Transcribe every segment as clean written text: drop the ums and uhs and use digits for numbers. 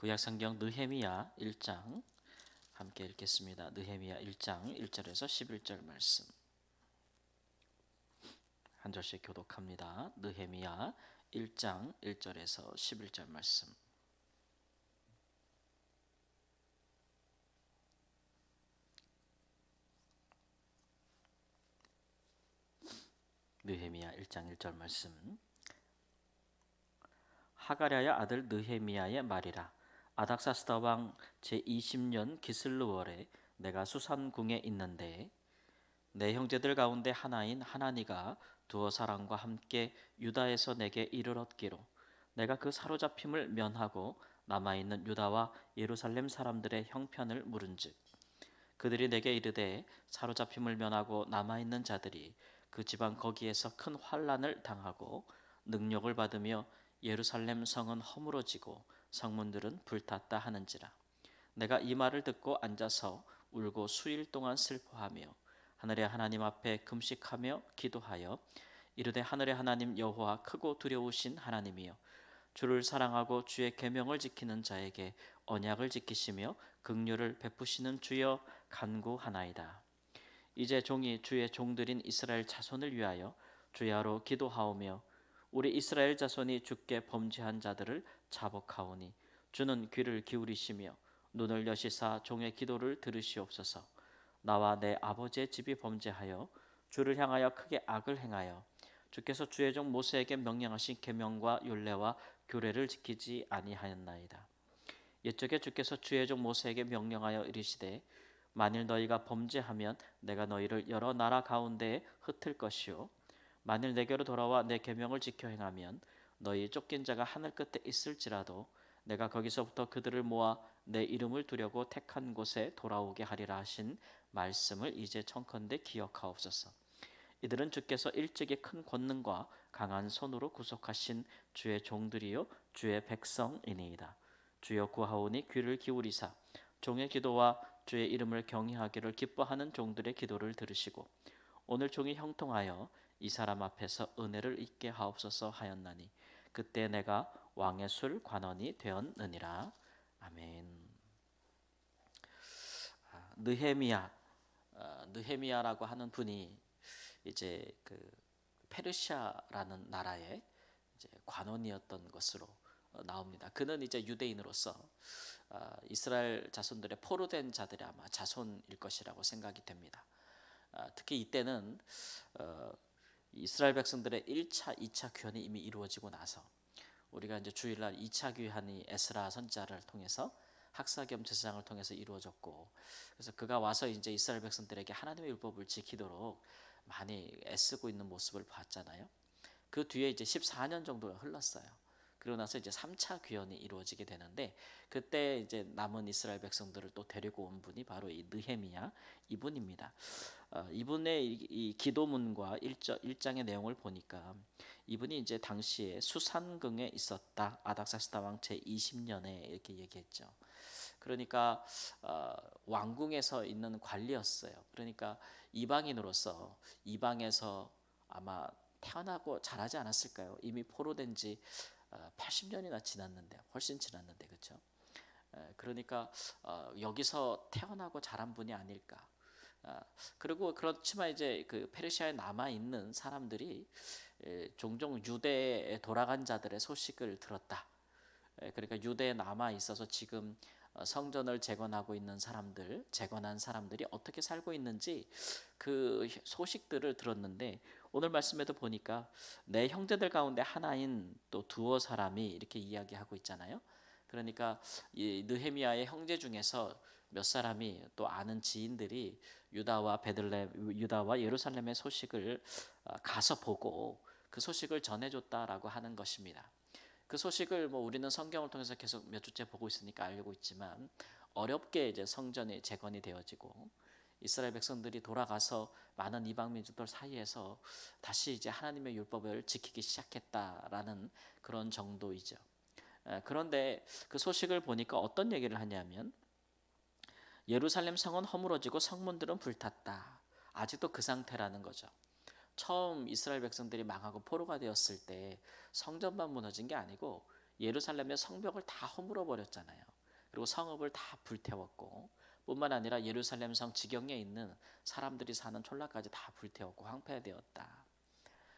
구약성경 느헤미야 1장 함께 읽겠습니다. 느헤미야 1장 1절에서 11절 말씀 한 절씩 교독합니다. 느헤미야 1장 1절에서 11절 말씀. 느헤미야 1장 1절 말씀. 하가랴의 아들 느헤미야의 말이라. 아닥사스다 왕 제20년 기슬르월에 내가 수산궁에 있는데 내 형제들 가운데 하나인 하나니가 두어 사람과 함께 유다에서 내게 이르렀기로 내가 그 사로잡힘을 면하고 남아있는 유다와 예루살렘 사람들의 형편을 물은즉 그들이 내게 이르되 사로잡힘을 면하고 남아있는 자들이 그 지방 거기에서 큰 환난을 당하고 능력을 받으며 예루살렘 성은 허물어지고 성문들은 불탔다 하는지라. 내가 이 말을 듣고 앉아서 울고 수일 동안 슬퍼하며 하늘의 하나님 앞에 금식하며 기도하여 이르되 하늘의 하나님 여호와 크고 두려우신 하나님이여 주를 사랑하고 주의 계명을 지키는 자에게 언약을 지키시며 긍휼을 베푸시는 주여 간구하나이다. 이제 종이 주의 종들인 이스라엘 자손을 위하여 주야로 기도하오며 우리 이스라엘 자손이 주께 범죄한 자들을 자복하오니 주는 귀를 기울이시며 눈을 여시사 종의 기도를 들으시옵소서. 나와 내 아버지의 집이 범죄하여 주를 향하여 크게 악을 행하여 주께서 주의 종 모세에게 명령하신 계명과 율례와 규례를 지키지 아니하였나이다. 옛적에 주께서 주의 종 모세에게 명령하여 이르시되 만일 너희가 범죄하면 내가 너희를 여러 나라 가운데에 흩을 것이요 만일 내게로 돌아와 내 계명을 지켜 행하면 너희 쫓긴 자가 하늘 끝에 있을지라도 내가 거기서부터 그들을 모아 내 이름을 두려고 택한 곳에 돌아오게 하리라 하신 말씀을 이제 청컨대 기억하옵소서. 이들은 주께서 일찍이 큰 권능과 강한 손으로 구속하신 주의 종들이요 주의 백성이니이다. 주여 구하오니 귀를 기울이사 종의 기도와 주의 이름을 경외하기를 기뻐하는 종들의 기도를 들으시고 오늘 종이 형통하여 이 사람 앞에서 은혜를 잊게 하옵소서 하였나니 그때 내가 왕의 술 관원이 되었느니라. 아멘. 느헤미야라고 하는 분이 이제 그 페르시아라는 나라의 이제 관원이었던 것으로 나옵니다. 그는 이제 유대인으로서 이스라엘 자손들의 포로된 자들이 아마 자손일 것이라고 생각이 됩니다. 특히 이때는 이스라엘 백성들의 1차, 2차 귀환이 이미 이루어지고 나서 우리가 이제 주일날 2차 귀환이 에스라 선지자를 통해서 학사 겸 제사장을 통해서 이루어졌고 그래서 그가 와서 이제 이스라엘 백성들에게 하나님의 율법을 지키도록 많이 애쓰고 있는 모습을 봤잖아요. 그 뒤에 이제 14년 정도가 흘렀어요. 그러고 나서 이제 3차 귀환이 이루어지게 되는데 그때 이제 남은 이스라엘 백성들을 또 데리고 온 분이 바로 이 느헤미야 이분입니다. 이분의 이 기도문과 1장의 내용을 보니까 이분이 이제 당시에 수산궁에 있었다. 아닥사스다 왕 제20년에 이렇게 얘기했죠. 그러니까 왕궁에서 있는 관리였어요. 그러니까 이방인으로서 이방에서 아마 태어나고 자라지 않았을까요? 이미 포로된 지 80년이나 지났는데 훨씬 지났는데 그렇죠? 그러니까 여기서 태어나고 자란 분이 아닐까. 그리고 그렇지만 이제 그 페르시아에 남아 있는 사람들이 종종 유대에 돌아간 자들의 소식을 들었다. 그러니까 유대에 남아 있어서 지금 성전을 재건하고 있는 사람들, 재건한 사람들이 어떻게 살고 있는지 그 소식들을 들었는데 오늘 말씀에도 보니까 내 형제들 가운데 하나인 또 두어 사람이 이렇게 이야기하고 있잖아요. 그러니까 이 느헤미야의 형제 중에서 몇 사람이 또 아는 지인들이 유다와 예루살렘의 소식을 가서 보고 그 소식을 전해줬다라고 하는 것입니다. 그 소식을 뭐 우리는 성경을 통해서 계속 몇 주째 보고 있으니까 알고 있지만 어렵게 이제 성전이 재건이 되어지고 이스라엘 백성들이 돌아가서 많은 이방 민족들 사이에서 다시 이제 하나님의 율법을 지키기 시작했다라는 그런 정도이죠. 그런데 그 소식을 보니까 어떤 얘기를 하냐면 예루살렘 성은 허물어지고 성문들은 불탔다. 아직도 그 상태라는 거죠. 처음 이스라엘 백성들이 망하고 포로가 되었을 때 성전만 무너진 게 아니고 예루살렘의 성벽을 다 허물어 버렸잖아요. 그리고 성읍을 다 불태웠고, 뿐만 아니라 예루살렘 성 지경에 있는 사람들이 사는 촌락까지 다 불태웠고 황폐되었다.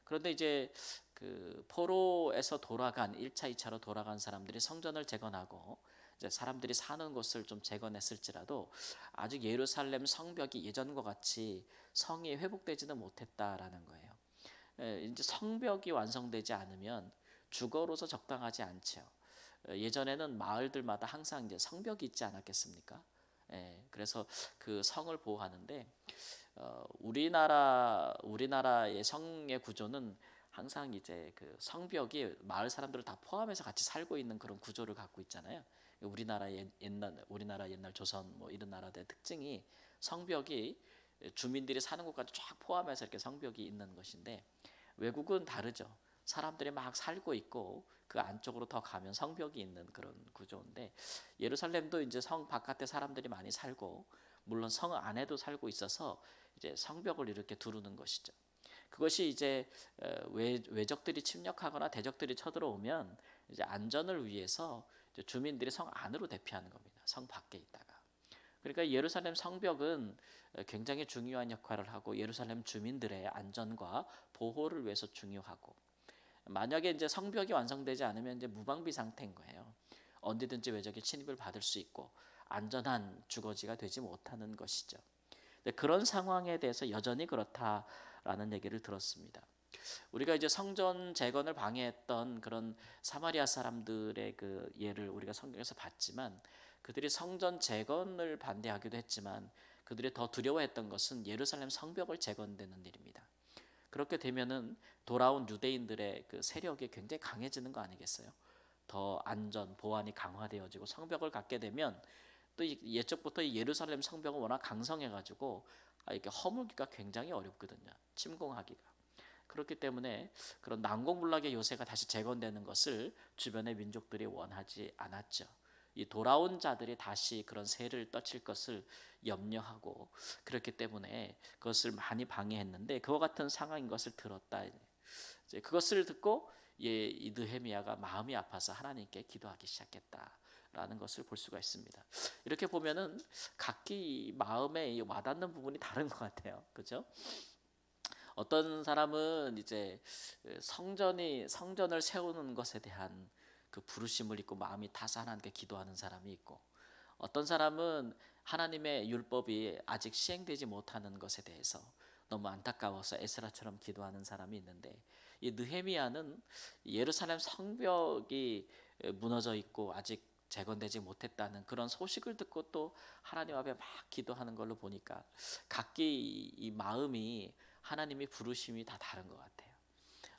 그런데 이제 그 포로에서 돌아간 1차, 2차로 돌아간 사람들이 성전을 재건하고 이제 사람들이 사는 곳을 좀 재건했을지라도 아직 예루살렘 성벽이 예전과 같이 성이 회복되지는 못했다라는 거예요. 이제 성벽이 완성되지 않으면 주거로서 적당하지 않죠. 예전에는 마을들마다 항상 이제 성벽이 있지 않았겠습니까? 그래서 그 성을 보호하는데 우리나라의 성의 구조는 항상 이제 그 성벽이 마을 사람들을 다 포함해서 같이 살고 있는 그런 구조를 갖고 있잖아요. 우리나라 옛날 조선 뭐 이런 나라들의 특징이 성벽이 주민들이 사는 곳까지 쫙 포함해서 이렇게 성벽이 있는 것인데, 외국은 다르죠. 사람들이 막 살고 있고 그 안쪽으로 더 가면 성벽이 있는 그런 구조인데, 예루살렘도 이제 성 바깥에 사람들이 많이 살고 물론 성 안에도 살고 있어서 이제 성벽을 이렇게 두르는 것이죠. 그것이 이제 외적들이 침략하거나 대적들이 쳐들어오면 이제 안전을 위해서 이제 주민들이 성 안으로 대피하는 겁니다. 성 밖에 있다가. 그러니까 예루살렘 성벽은 굉장히 중요한 역할을 하고 예루살렘 주민들의 안전과 보호를 위해서 중요하고, 만약에 이제 성벽이 완성되지 않으면 이제 무방비 상태인 거예요. 언제든지 외적의 침입을 받을 수 있고 안전한 주거지가 되지 못하는 것이죠. 그런 상황에 대해서 여전히 그렇다라는 얘기를 들었습니다. 우리가 이제 성전 재건을 방해했던 그런 사마리아 사람들의 그 예를 우리가 성경에서 봤지만, 그들이 성전 재건을 반대하기도 했지만 그들이 더 두려워했던 것은 예루살렘 성벽을 재건되는 일입니다. 그렇게 되면은 돌아온 유대인들의 그 세력이 굉장히 강해지는 거 아니겠어요? 더 안전 보안이 강화되어지고 성벽을 갖게 되면 또 예적부터 예루살렘 성벽은 워낙 강성해가지고 이렇게 허물기가 굉장히 어렵거든요. 침공하기가. 그렇기 때문에 그런 난공불락의 요새가 다시 재건되는 것을 주변의 민족들이 원하지 않았죠. 이 돌아온 자들이 다시 그런 세를 떠칠 것을 염려하고, 그렇기 때문에 그것을 많이 방해했는데 그와 같은 상황인 것을 들었다. 이제 그것을 듣고 이 느헤미야가 마음이 아파서 하나님께 기도하기 시작했다라는 것을 볼 수가 있습니다. 이렇게 보면은 각기 마음에 와닿는 부분이 다른 것 같아요. 그렇죠? 어떤 사람은 이제 성전을 세우는 것에 대한 그 부르심을 입고 마음이 타서 하나님께 기도하는 사람이 있고, 어떤 사람은 하나님의 율법이 아직 시행되지 못하는 것에 대해서 너무 안타까워서 에스라처럼 기도하는 사람이 있는데, 이 느헤미야는 예루살렘 성벽이 무너져 있고 아직 재건되지 못했다는 그런 소식을 듣고 또 하나님 앞에 막 기도하는 걸로 보니까 각기 이 마음이 하나님의 부르심이 다 다른 것 같아요.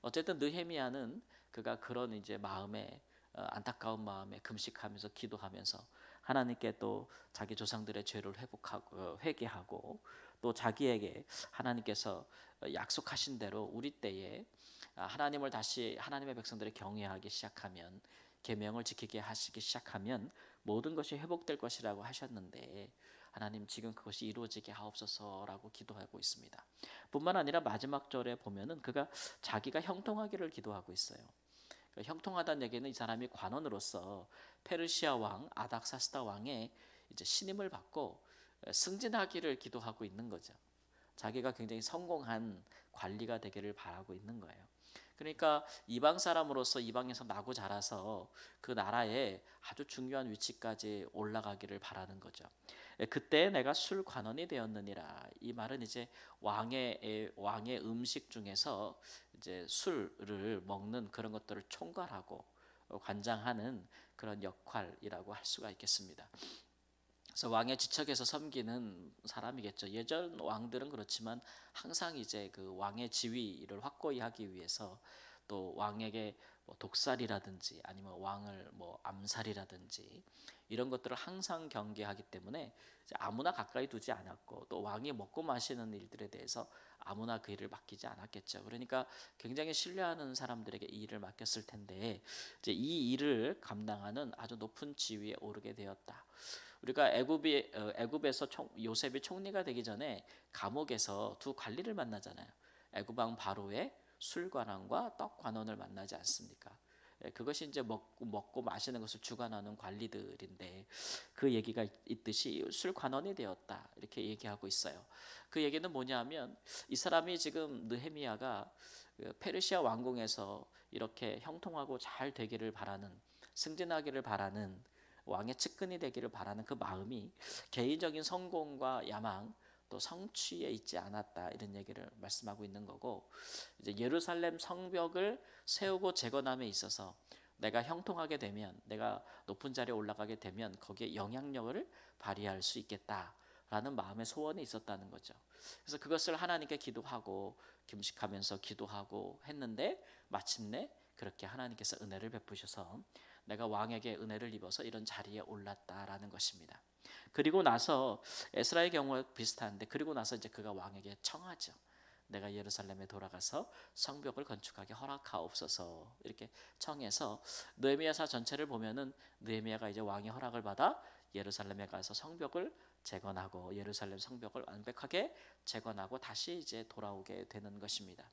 어쨌든 느헤미야는 그가 그런 이제 마음에 안타까운 마음에 금식하면서 기도하면서 하나님께 또 자기 조상들의 죄를 회복하고 회개하고, 또 자기에게 하나님께서 약속하신 대로 우리 때에 하나님을 다시 하나님의 백성들을 경외하기 시작하면, 계명을 지키게 하시기 시작하면 모든 것이 회복될 것이라고 하셨는데, 하나님 지금 그것이 이루어지게 하옵소서라고 기도하고 있습니다. 뿐만 아니라 마지막 절에 보면은 그가 자기가 형통하기를 기도하고 있어요. 형통하다는 얘기는 이 사람이 관원으로서 페르시아 왕 아닥사스다 왕의 이제 신임을 받고 승진하기를 기도하고 있는 거죠. 자기가 굉장히 성공한 관리가 되기를 바라고 있는 거예요. 그러니까 이방 사람으로서 이방에서 나고 자라서 그 나라에 아주 중요한 위치까지 올라가기를 바라는 거죠. 그때 내가 술관원이 되었느니라. 이 말은 이제 왕의 음식 중에서 이제 술을 먹는 그런 것들을 총괄하고 관장하는 그런 역할이라고 할 수가 있겠습니다. 그래서 왕의 지척에서 섬기는 사람이겠죠. 예전 왕들은 그렇지만 항상 이제 그 왕의 지위를 확고히 하기 위해서 또 왕에게 뭐 독살이라든지 아니면 왕을 뭐 암살이라든지 이런 것들을 항상 경계하기 때문에 이제 아무나 가까이 두지 않았고, 또 왕이 먹고 마시는 일들에 대해서 아무나 그 일을 맡기지 않았겠죠. 그러니까 굉장히 신뢰하는 사람들에게 이 일을 맡겼을 텐데, 이제 이 일을 감당하는 아주 높은 지위에 오르게 되었다. 우리가 애굽에서 요셉이 총리가 되기 전에 감옥에서 두 관리를 만나잖아요. 애굽 왕 바로의 술관원과 떡관원을 만나지 않습니까? 그것이 이제 먹고 마시는 것을 주관하는 관리들인데 그 얘기가 있듯이 술 관원이 되었다 이렇게 얘기하고 있어요. 그 얘기는 뭐냐면 이 사람이 지금 느헤미야가 페르시아 왕궁에서 이렇게 형통하고 잘 되기를 바라는, 승진하기를 바라는, 왕의 측근이 되기를 바라는 그 마음이 개인적인 성공과 야망 또 성취에 있지 않았다 이런 얘기를 말씀하고 있는 거고, 이제 예루살렘 성벽을 세우고 재건함에 있어서 내가 형통하게 되면, 내가 높은 자리에 올라가게 되면 거기에 영향력을 발휘할 수 있겠다라는 마음의 소원이 있었다는 거죠. 그래서 그것을 하나님께 기도하고 금식하면서 기도하고 했는데 마침내 그렇게 하나님께서 은혜를 베푸셔서 내가 왕에게 은혜를 입어서 이런 자리에 올랐다라는 것입니다. 그리고 나서 에스라의 경우와 비슷한데, 그리고 나서 이제 그가 왕에게 청하죠. 내가 예루살렘에 돌아가서 성벽을 건축하게 허락하옵소서 이렇게 청해서 느헤미야서 전체를 보면은 느헤미야가 이제 왕의 허락을 받아 예루살렘에 가서 성벽을 재건하고 예루살렘 성벽을 완벽하게 재건하고 다시 이제 돌아오게 되는 것입니다.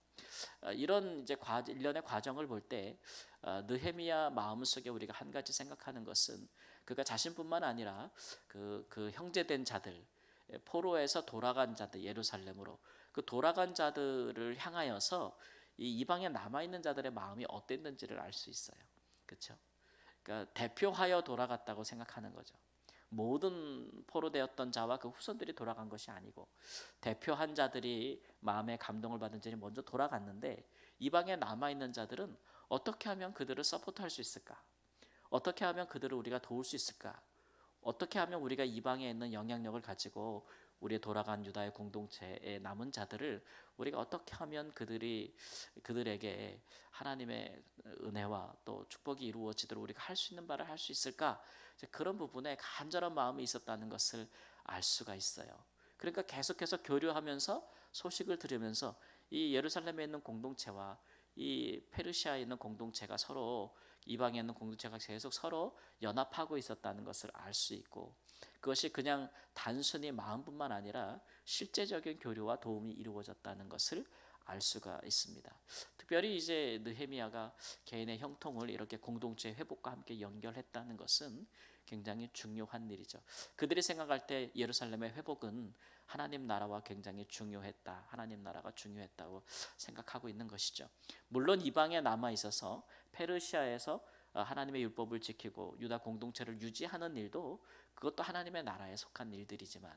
이런 이제 일련의 과정을 볼 때 느헤미야 마음속에 우리가 한 가지 생각하는 것은 그가 자신뿐만 아니라 그 형제된 자들, 포로에서 돌아간 자들, 예루살렘으로 그 돌아간 자들을 향하여서 이 이방에 남아 있는 자들의 마음이 어땠는지를 알 수 있어요. 그렇죠? 그러니까 대표하여 돌아갔다고 생각하는 거죠. 모든 포로되었던 자와 그 후손들이 돌아간 것이 아니고 대표한 자들이 마음의 감동을 받은 자들이 먼저 돌아갔는데, 이방에 남아 있는 자들은 어떻게 하면 그들을 서포트할 수 있을까? 어떻게 하면 그들을 우리가 도울 수 있을까? 어떻게 하면 우리가 이방에 있는 영향력을 가지고 우리의 돌아간 유다의 공동체에 남은 자들을 우리가 어떻게 하면 그들에게 하나님의 은혜와 또 축복이 이루어지도록 우리가 할 수 있는 바를 할 수 있을까? 그런 부분에 간절한 마음이 있었다는 것을 알 수가 있어요. 그러니까 계속해서 교류하면서 소식을 들으면서 이 예루살렘에 있는 공동체와 이 페르시아에 있는 공동체가 서로, 이방에 있는 공동체가 계속 서로 연합하고 있었다는 것을 알 수 있고, 그것이 그냥 단순히 마음뿐만 아니라 실제적인 교류와 도움이 이루어졌다는 것을 알 수가 있습니다. 특별히 이제 느헤미야가 개인의 형통을 이렇게 공동체 회복과 함께 연결했다는 것은 굉장히 중요한 일이죠. 그들이 생각할 때 예루살렘의 회복은 하나님 나라와 굉장히 중요했다, 하나님 나라가 중요했다고 생각하고 있는 것이죠. 물론 이방에 남아 있어서 페르시아에서 하나님의 율법을 지키고 유다 공동체를 유지하는 일도 그것도 하나님의 나라에 속한 일들이지만,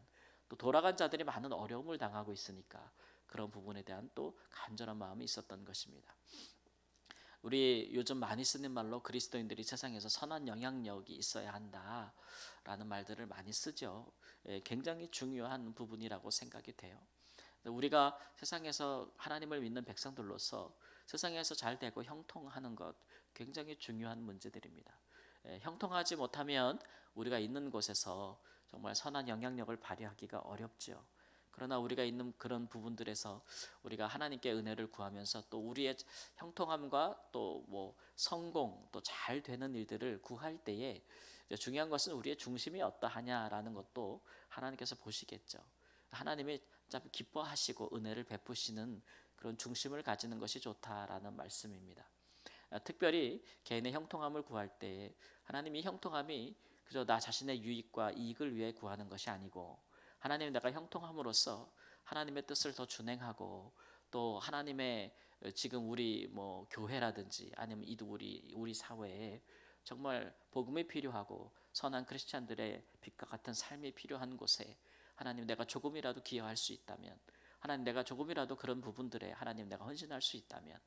또 돌아간 자들이 많은 어려움을 당하고 있으니까 그런 부분에 대한 또 간절한 마음이 있었던 것입니다. 우리 요즘 많이 쓰는 말로 그리스도인들이 세상에서 선한 영향력이 있어야 한다라는 말들을 많이 쓰죠. 굉장히 중요한 부분이라고 생각이 돼요. 우리가 세상에서 하나님을 믿는 백성들로서 세상에서 잘 되고 형통하는 것 굉장히 중요한 문제들입니다. 형통하지 못하면 우리가 있는 곳에서 정말 선한 영향력을 발휘하기가 어렵죠. 그러나 우리가 있는 그런 부분들에서 우리가 하나님께 은혜를 구하면서 또 우리의 형통함과 또 뭐 성공, 또 잘 되는 일들을 구할 때에 중요한 것은 우리의 중심이 어떠하냐라는 것도 하나님께서 보시겠죠. 하나님이 참 기뻐하시고 은혜를 베푸시는 그런 중심을 가지는 것이 좋다라는 말씀입니다. 특별히 개인의 형통함을 구할 때 하나님이 형통함이 그저 나 자신의 유익과 이익을 위해 구하는 것이 아니고, 하나님이 내가 형통함으로써 하나님의 뜻을 더 준행하고 또 하나님의 지금 우리 뭐 교회라든지 아니면 우리 사회에 정말 복음이 필요하고 선한 크리스찬들의 빛과 같은 삶이 필요한 곳에 하나님 내가 조금이라도 기여할 수 있다면, 하나님 내가 조금이라도 그런 부분들에 하나님 내가 헌신할 수 있다면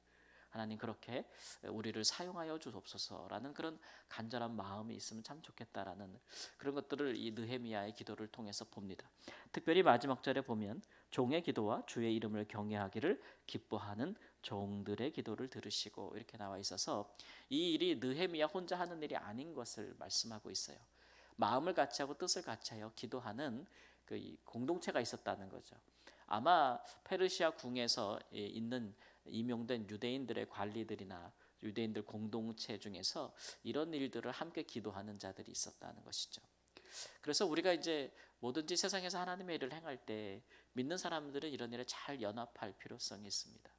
하나님 그렇게 우리를 사용하여 주옵소서라는 그런 간절한 마음이 있으면 참 좋겠다라는 그런 것들을 이 느헤미야의 기도를 통해서 봅니다. 특별히 마지막 절에 보면 종의 기도와 주의 이름을 경외하기를 기뻐하는 종들의 기도를 들으시고 이렇게 나와 있어서 이 일이 느헤미야 혼자 하는 일이 아닌 것을 말씀하고 있어요. 마음을 같이하고 뜻을 같이하여 기도하는 그 공동체가 있었다는 거죠. 아마 페르시아 궁에서 있는 임용된 유대인들의 관리들이나 유대인들 공동체 중에서 이런 일들을 함께 기도하는 자들이 있었다는 것이죠. 그래서 우리가 이제 뭐든지 세상에서 하나님의 일을 행할 때 믿는 사람들은 이런 일에 잘 연합할 필요성이 있습니다.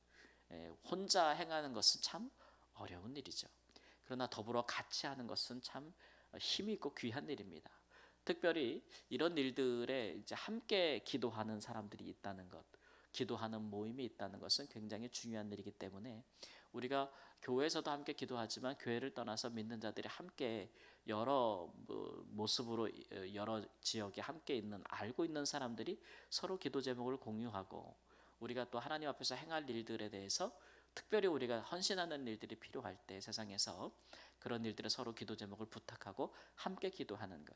혼자 행하는 것은 참 어려운 일이죠. 그러나 더불어 같이 하는 것은 참 힘이 있고 귀한 일입니다. 특별히 이런 일들에 이제 함께 기도하는 사람들이 있다는 것, 기도하는 모임이 있다는 것은 굉장히 중요한 일이기 때문에 우리가 교회에서도 함께 기도하지만 교회를 떠나서 믿는 자들이 함께 여러 모습으로 여러 지역에 함께 있는 알고 있는 사람들이 서로 기도 제목을 공유하고 우리가 또 하나님 앞에서 행할 일들에 대해서 특별히 우리가 헌신하는 일들이 필요할 때 세상에서 그런 일들에 서로 기도 제목을 부탁하고 함께 기도하는 것,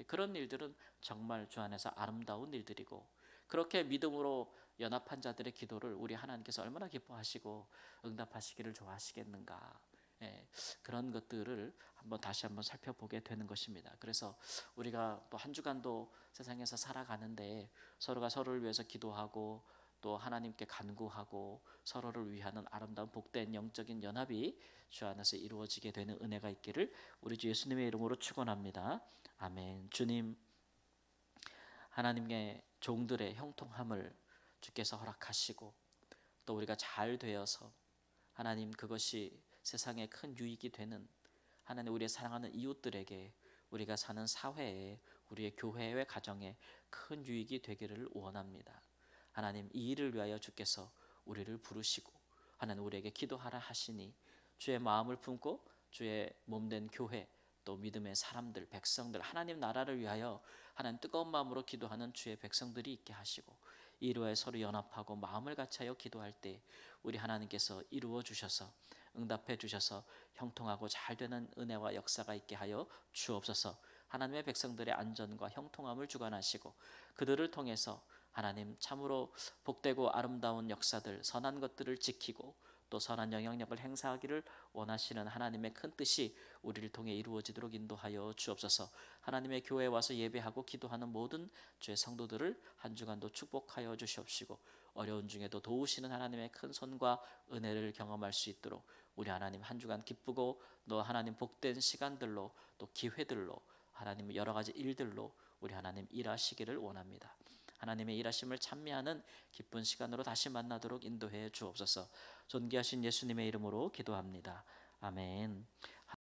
그런 일들은 정말 주 안에서 아름다운 일들이고 그렇게 믿음으로 연합한 자들의 기도를 우리 하나님께서 얼마나 기뻐하시고 응답하시기를 좋아하시겠는가. 예, 그런 것들을 다시 한번 살펴보게 되는 것입니다. 그래서 우리가 또 한 주간도 세상에서 살아가는데 서로가 서로를 위해서 기도하고 또 하나님께 간구하고 서로를 위하는 아름다운 복된 영적인 연합이 주 안에서 이루어지게 되는 은혜가 있기를 우리 주 예수님의 이름으로 축원합니다. 아멘. 주님, 하나님의 종들의 형통함을 주께서 허락하시고 또 우리가 잘 되어서 하나님 그것이 세상에 큰 유익이 되는 하나님 우리의 사랑하는 이웃들에게 우리가 사는 사회에 우리의 교회의 가정에 큰 유익이 되기를 원합니다. 하나님 이 일을 위하여 주께서 우리를 부르시고 하나님 우리에게 기도하라 하시니 주의 마음을 품고 주의 몸된 교회 또 믿음의 사람들 백성들 하나님 나라를 위하여 하나님 뜨거운 마음으로 기도하는 주의 백성들이 있게 하시고 이루어 서로 연합하고 마음을 같이하여 기도할 때 우리 하나님께서 이루어 주셔서 응답해 주셔서 형통하고 잘 되는 은혜와 역사가 있게 하여 주옵소서. 하나님의 백성들의 안전과 형통함을 주관하시고 그들을 통해서 하나님 참으로 복되고 아름다운 역사들 선한 것들을 지키고 또 선한 영향력을 행사하기를 원하시는 하나님의 큰 뜻이 우리를 통해 이루어지도록 인도하여 주옵소서. 하나님의 교회에 와서 예배하고 기도하는 모든 주의 성도들을 한 주간도 축복하여 주시옵시고 어려운 중에도 도우시는 하나님의 큰 손과 은혜를 경험할 수 있도록 우리 하나님 한 주간 기쁘고 또 하나님 복된 시간들로 또 기회들로 하나님 여러 가지 일들로 우리 하나님 일하시기를 원합니다. 하나님의 일하심을 찬미하는 기쁜 시간으로 다시 만나도록 인도해 주옵소서. 존귀하신 예수님의 이름으로 기도합니다. 아멘.